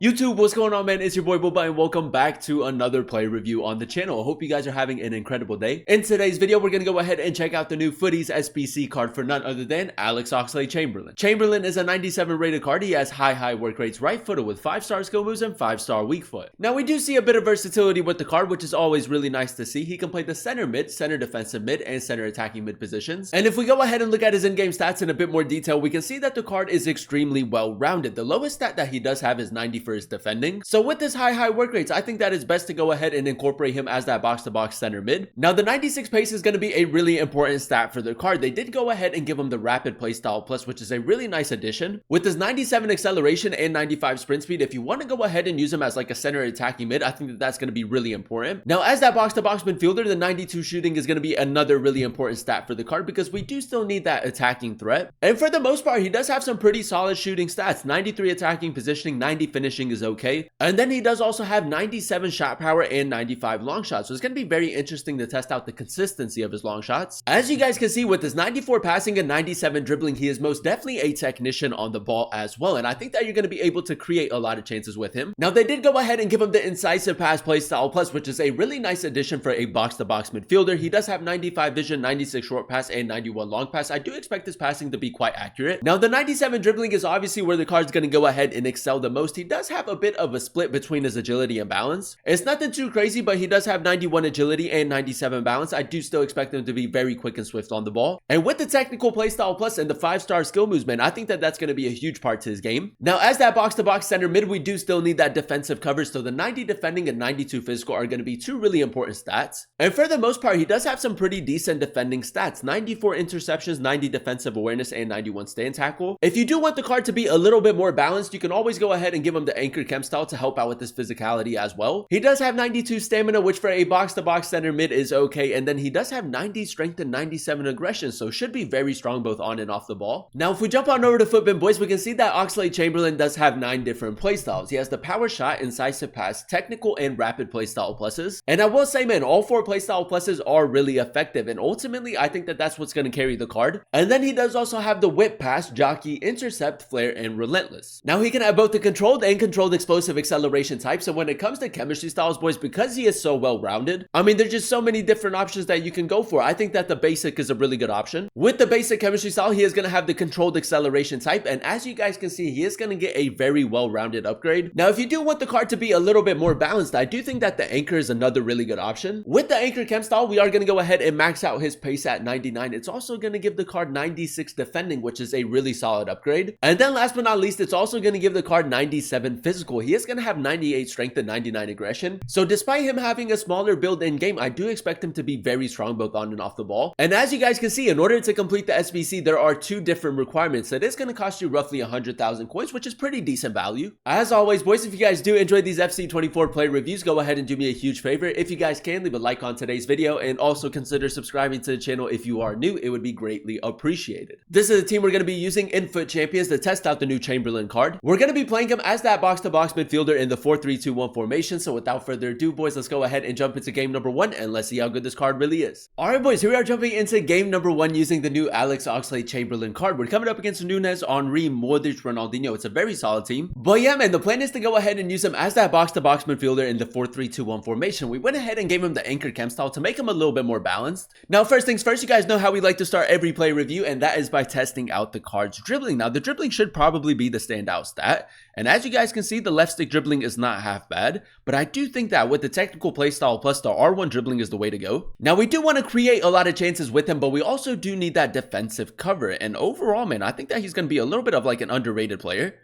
YouTube, what's going on, man? It's your boy Boba and welcome back to another play review on the channel. I hope you guys are having an incredible day. In today's video, we're going to go ahead and check out the new Futties SBC card for none other than Alex Oxlade Chamberlain. Chamberlain is a 97 rated card. He has high work rates, right footed with 5-star skill moves and 5-star weak foot. Now, we do see a bit of versatility with the card, which is always really nice to see. He can play the center mid, center defensive mid, and center attacking mid positions. And if we go ahead and look at his in-game stats in a bit more detail, we can see that the card is extremely well-rounded. The lowest stat that he does have is 90 for his defending. So with this high work rates, I think that it's best to go ahead and incorporate him as that box-to-box center mid. Now, the 96 pace is going to be a really important stat for the card. They did go ahead and give him the rapid playstyle plus, which is a really nice addition. With his 97 acceleration and 95 sprint speed, if you want to go ahead and use him as like a center attacking mid, I think that that's going to be really important. Now, as that box-to-box midfielder, the 92 shooting is going to be another really important stat for the card because we do still need that attacking threat. And for the most part, he does have some pretty solid shooting stats. 93 attacking positioning, 90 finishing is okay. And then he does also have 97 shot power and 95 long shots. So it's going to be very interesting to test out the consistency of his long shots. As you guys can see, with his 94 passing and 97 dribbling, he is most definitely a technician on the ball as well. And I think that you're going to be able to create a lot of chances with him. Now, they did go ahead and give him the incisive pass play style plus, which is a really nice addition for a box-to-box midfielder. He does have 95 vision, 96 short pass, and 91 long pass. I do expect his passing to be quite accurate. Now, the 97 dribbling is obviously where the card's going to go ahead and excel the most. He does have a bit of a split between his agility and balance. It's nothing too crazy, but he does have 91 agility and 97 balance. I do still expect him to be very quick and swift on the ball. And with the technical playstyle plus and the 5-star skill moves, man, I think that that's going to be a huge part to his game. Now, as that box-to-box center mid, we do still need that defensive coverage. So the 90 defending and 92 physical are going to be two really important stats. And for the most part, he does have some pretty decent defending stats. 94 interceptions, 90 defensive awareness, and 91 stand tackle. If you do want the card to be a little bit more balanced, you can always go ahead and give him the anchor chem style to help out with his physicality as well. He does have 92 stamina, which for a box-to-box center mid is okay. And then he does have 90 strength and 97 aggression, so should be very strong both on and off the ball. Now, if we jump on over to Footbin Boys, we can see that Oxlade Chamberlain does have 9 different playstyles. He has the power shot, incisive pass, technical, and rapid playstyle pluses. And I will say, man, all 4 playstyle pluses are really effective. And ultimately, I think that that's what's going to carry the card. And then he does also have the whip pass, jockey, intercept, flare, and relentless. Now, he can have both the controlled and controlled explosive acceleration types. So when it comes to chemistry styles, boys, because he is so well-rounded, I mean, there's just so many different options that you can go for. I think that the basic is a really good option. With the basic chemistry style, he is going to have the controlled acceleration type. And as you guys can see, he is going to get a very well-rounded upgrade. Now, if you do want the card to be a little bit more balanced, I do think that the anchor is another really good option. With the anchor chem style, we are going to go ahead and max out his pace at 99. It's also going to give the card 96 defending, which is a really solid upgrade. And then last but not least, it's also going to give the card 97 physical. He is going to have 98 strength and 99 aggression. So despite him having a smaller build in game, I do expect him to be very strong both on and off the ball. And as you guys can see, in order to complete the SBC, there are 2 different requirements. It is going to cost you roughly 100,000 coins, which is pretty decent value. As always, boys, if you guys do enjoy these FC24 play reviews, go ahead and do me a huge favor. If you guys can, leave a like on today's video and also consider subscribing to the channel if you are new. It would be greatly appreciated. This is the team we're going to be using in Foot Champions to test out the new Chamberlain card. We're going to be playing him as that box-to-box midfielder in the 4-3-2-1 formation. So without further ado, boys, let's go ahead and jump into game number 1 and let's see how good this card really is. Alright, boys, here we are jumping into game number 1 using the new Alex Oxlade Chamberlain card. We're coming up against Nunez, Henry, Modric, Ronaldinho. It's a very solid team. But yeah, man, the plan is to go ahead and use him as that box-to-box midfielder in the 4-3-2-1 formation. We went ahead and gave him the anchor chem style to make him a little bit more balanced. Now, first things first, you guys know how we like to start every play review, and that is by testing out the card's dribbling. Now, the dribbling should probably be the standout stat. And as you guys can see, the left stick dribbling is not half bad, but I do think that with the technical playstyle plus the R1 dribbling is the way to go. Now, we do want to create a lot of chances with him, but we also do need that defensive cover. And overall, man, I think that he's going to be a little bit of like an underrated player.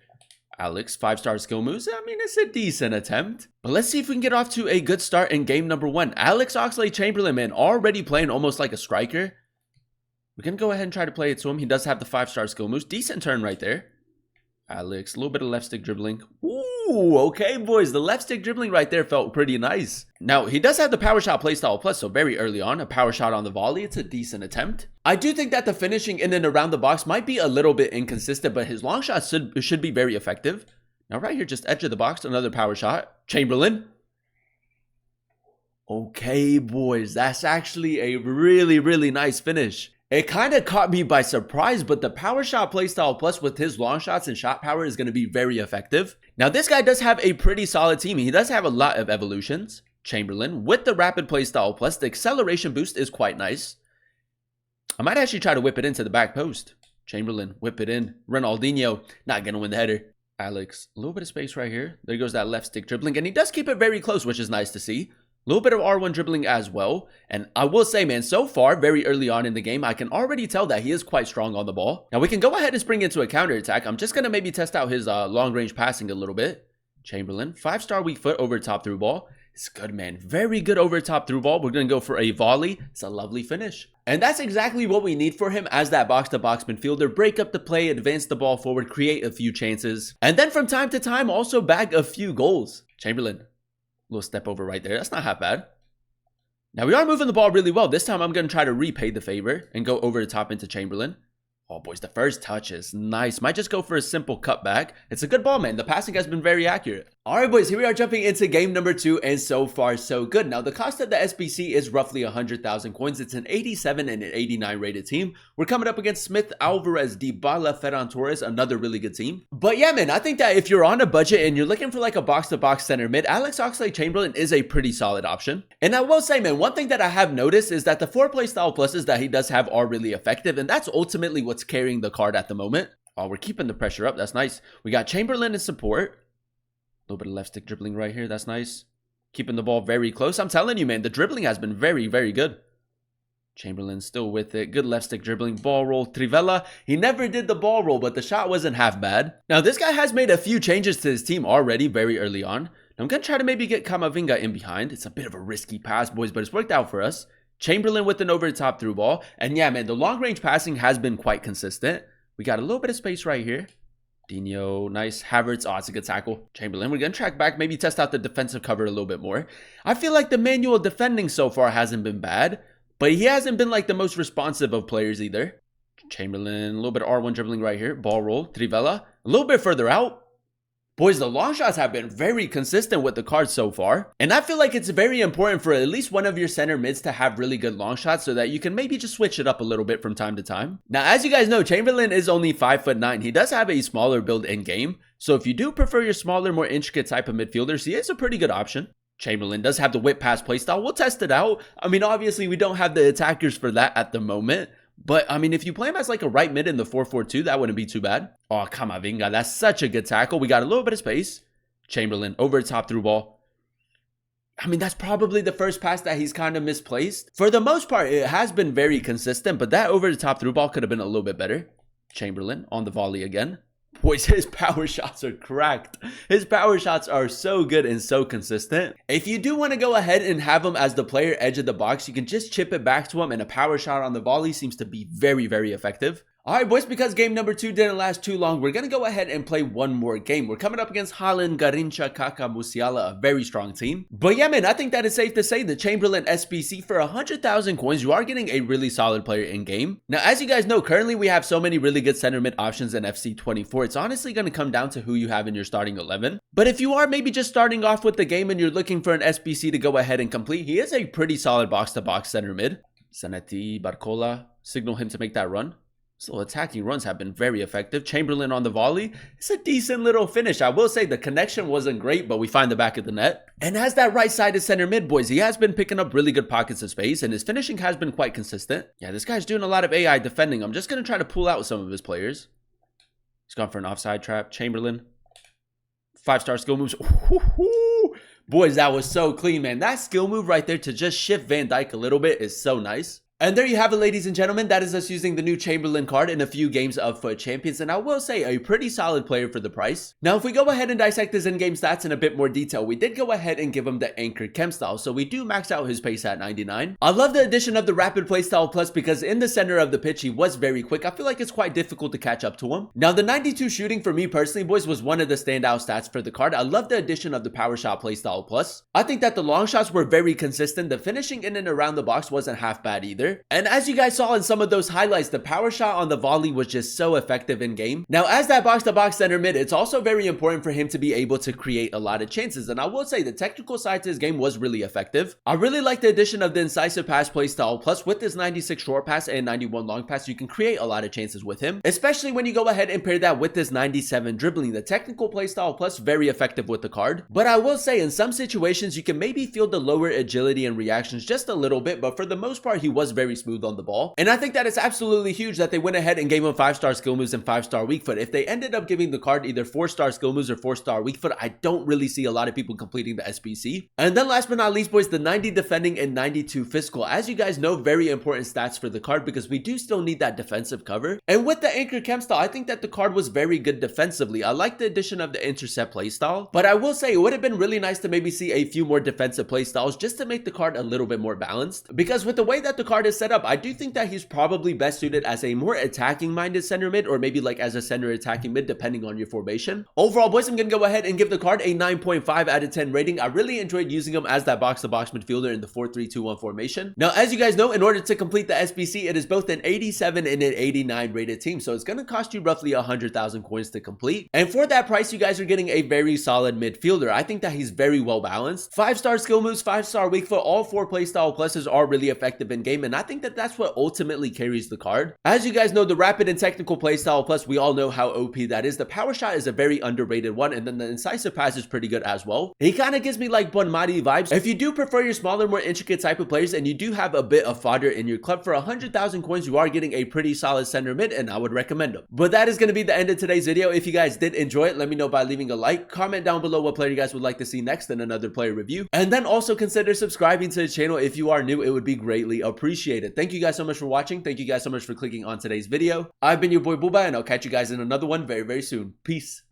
Alex, 5-star skill moves. I mean, it's a decent attempt. But let's see if we can get off to a good start in game number 1. Alex Oxlade Chamberlain, man, already playing almost like a striker. We're going to go ahead and try to play it to him. He does have the 5-star skill moves. Decent turn right there. Alex, a little bit of left stick dribbling. Ooh, okay, boys. The left stick dribbling right there felt pretty nice. Now, he does have the power shot playstyle plus, so very early on, a power shot on the volley. It's a decent attempt. I do think that the finishing in and around the box might be a little bit inconsistent, but his long shot should be very effective. Now, right here, just edge of the box, another power shot. Chamberlain. Okay, boys, that's actually a really nice finish. It kind of caught me by surprise, but the power shot playstyle plus with his long shots and shot power is going to be very effective. Now, this guy does have a pretty solid team. He does have a lot of evolutions. Chamberlain with the rapid playstyle plus, the acceleration boost is quite nice. I might actually try to whip it into the back post. Chamberlain, whip it in. Ronaldinho, not going to win the header. Alex, a little bit of space right here. There goes that left stick dribbling, and he does keep it very close, which is nice to see. A little bit of R1 dribbling as well. And I will say, man, so far, very early on in the game, I can already tell that he is quite strong on the ball. Now, we can go ahead and spring into a counter attack. I'm just going to maybe test out his long-range passing a little bit. Chamberlain, 5-star weak foot over top through ball. It's good, man. Very good over top through ball. We're going to go for a volley. It's a lovely finish. And that's exactly what we need for him as that box-to-box midfielder. Break up the play, advance the ball forward, create a few chances. And then from time to time, also bag a few goals. Chamberlain, little step over right there. That's not half bad. Now, we are moving the ball really well. This time, I'm going to try to repay the favor and go over the top into Chamberlain. Oh, boys, the first touch is nice. Might just go for a simple cutback. It's a good ball, man. The passing has been very accurate. All right, boys, here we are jumping into game number 2, and so far, so good. Now, the cost of the SBC is roughly 100,000 coins. It's an 87 and an 89 rated team. We're coming up against Smith, Alvarez, Dybala, Ferran Torres, another really good team. But yeah, man, I think that if you're on a budget and you're looking for like a box-to-box center mid, Alex Oxlade Chamberlain is a pretty solid option. And I will say, man, one thing that I have noticed is that the 4-play style pluses that he does have are really effective, and that's ultimately what's carrying the card at the moment. Oh, we're keeping the pressure up. That's nice. We got Chamberlain in support. A little bit of left stick dribbling right here. That's nice. Keeping the ball very close. I'm telling you, man, the dribbling has been very, very good. Chamberlain still with it. Good left stick dribbling. Ball roll. Trivela, he never did the ball roll, but the shot wasn't half bad. Now, this guy has made a few changes to his team already very early on. Now, I'm going to try to maybe get Camavinga in behind. It's a bit of a risky pass, boys, but it's worked out for us. Chamberlain with an over the top through ball. And yeah, man, the long range passing has been quite consistent. We got a little bit of space right here. Dino, nice. Havertz, oh, it's a good tackle. Chamberlain, we're going to track back, maybe test out the defensive cover a little bit more. I feel like the manual defending so far hasn't been bad, but he hasn't been like the most responsive of players either. Chamberlain, a little bit of R1 dribbling right here. Ball roll. Trivela, a little bit further out. Boys, the long shots have been very consistent with the cards so far. And I feel like it's very important for at least one of your center mids to have really good long shots so that you can maybe just switch it up a little bit from time to time. Now, as you guys know, Chamberlain is only 5'9". He does have a smaller build in game. So if you do prefer your smaller, more intricate type of midfielders, he is a pretty good option. Chamberlain does have the whip pass playstyle. We'll test it out. I mean, obviously, we don't have the attackers for that at the moment. But, I mean, if you play him as like a right mid in the 4-4-2, that wouldn't be too bad. Oh, Camavinga, that's such a good tackle. We got a little bit of space. Chamberlain, over the top through ball. I mean, that's probably the first pass that he's kind of misplaced. For the most part, it has been very consistent, but that over the top through ball could have been a little bit better. Chamberlain on the volley again. Boys, his power shots are cracked. His power shots are so good and so consistent. If you do want to go ahead and have him as the player edge of the box, you can just chip it back to him, and a power shot on the volley seems to be very, very effective. All right, boys, because game number 2 didn't last too long, we're going to go ahead and play one more game. We're coming up against Haaland, Garrincha, Kaká, Musiala, a very strong team. But yeah, man, I think that it's safe to say the Chamberlain SBC for 100,000 coins, you are getting a really solid player in game. Now, as you guys know, currently we have so many really good center mid options in FC24. It's honestly going to come down to who you have in your starting 11. But if you are maybe just starting off with the game and you're looking for an SBC to go ahead and complete, he is a pretty solid box-to-box center mid. Zanetti, Barcola, signal him to make that run. So attacking runs have been very effective. Chamberlain on the volley. It's a decent little finish. I will say the connection wasn't great, but we find the back of the net. And as that right-sided center mid, boys, he has been picking up really good pockets of space, and his finishing has been quite consistent. Yeah, this guy's doing a lot of AI defending. I'm just going to try to pull out some of his players. He's gone for an offside trap. Chamberlain. 5-star skill moves. Ooh, boys, that was so clean, man. That skill move right there to just shift Van Dijk a little bit is so nice. And there you have it, ladies and gentlemen. That is us using the new Chamberlain card in a few games of FUT Champions, and I will say a pretty solid player for the price. Now, if we go ahead and dissect his in-game stats in a bit more detail, we did go ahead and give him the anchored chem style, so we do max out his pace at 99. I love the addition of the rapid playstyle plus because in the center of the pitch, he was very quick. I feel like it's quite difficult to catch up to him. Now, the 92 shooting for me personally, boys, was one of the standout stats for the card. I love the addition of the power shot playstyle plus. I think that the long shots were very consistent. The finishing in and around the box wasn't half bad either. midfielder. And as you guys saw in some of those highlights, the power shot on the volley was just so effective in game. Now, as that box-to-box center mid, it's also very important for him to be able to create a lot of chances. And I will say the technical side to his game was really effective. I really like the addition of the incisive pass playstyle. Plus, with this 96 short pass and 91 long pass, you can create a lot of chances with him, especially when you go ahead and pair that with this 97 dribbling. The technical playstyle plus very effective with the card. But I will say in some situations, you can maybe feel the lower agility and reactions just a little bit, but for the most part, he was very smooth on the ball. And I think that it's absolutely huge that they went ahead and gave him 5-star skill moves and 5-star weak foot. If they ended up giving the card either 4-star skill moves or 4-star weak foot, I don't really see a lot of people completing the SBC. And then last but not least, boys, the 90 defending and 92 physical. As you guys know, very important stats for the card because we do still need that defensive cover. And with the anchor chem style, I think that the card was very good defensively. I like the addition of the intercept playstyle, but I will say it would have been really nice to maybe see a few more defensive playstyles just to make the card a little bit more balanced. Because with the way that the card is set up, I do think that he's probably best suited as a more attacking minded center mid, or maybe like as a center attacking mid, depending on your formation. Overall, boys, I'm gonna go ahead and give the card a 9.5 out of 10 rating. I really enjoyed using him as that box-to-box midfielder in the 4-3-2-1 formation. Now, as you guys know, in order to complete the SBC, it is both an 87 and an 89 rated team, so it's gonna cost you roughly 100,000 coins to complete. And for that price, you guys are getting a very solid midfielder. I think that he's very well balanced. 5-star skill moves, 5-star weak foot, all 4 playstyle pluses are really effective in game, and I think that that's what ultimately carries the card. As you guys know, the rapid and technical playstyle plus, we all know how OP that is. The power shot is a very underrated one, and then the incisive pass is pretty good as well. He kind of gives me like Bonmati vibes. If you do prefer your smaller, more intricate type of players, and you do have a bit of fodder in your club, for 100,000 coins, you are getting a pretty solid center mid, and I would recommend him. But that is going to be the end of today's video. If you guys did enjoy it, let me know by leaving a like. Comment down below what player you guys would like to see next in another player review, and then also consider subscribing to the channel if you are new. It would be greatly appreciated. Thank you guys so much for watching. Thank you guys so much for clicking on today's video. I've been your boy Booba, and I'll catch you guys in another one very, very soon. Peace.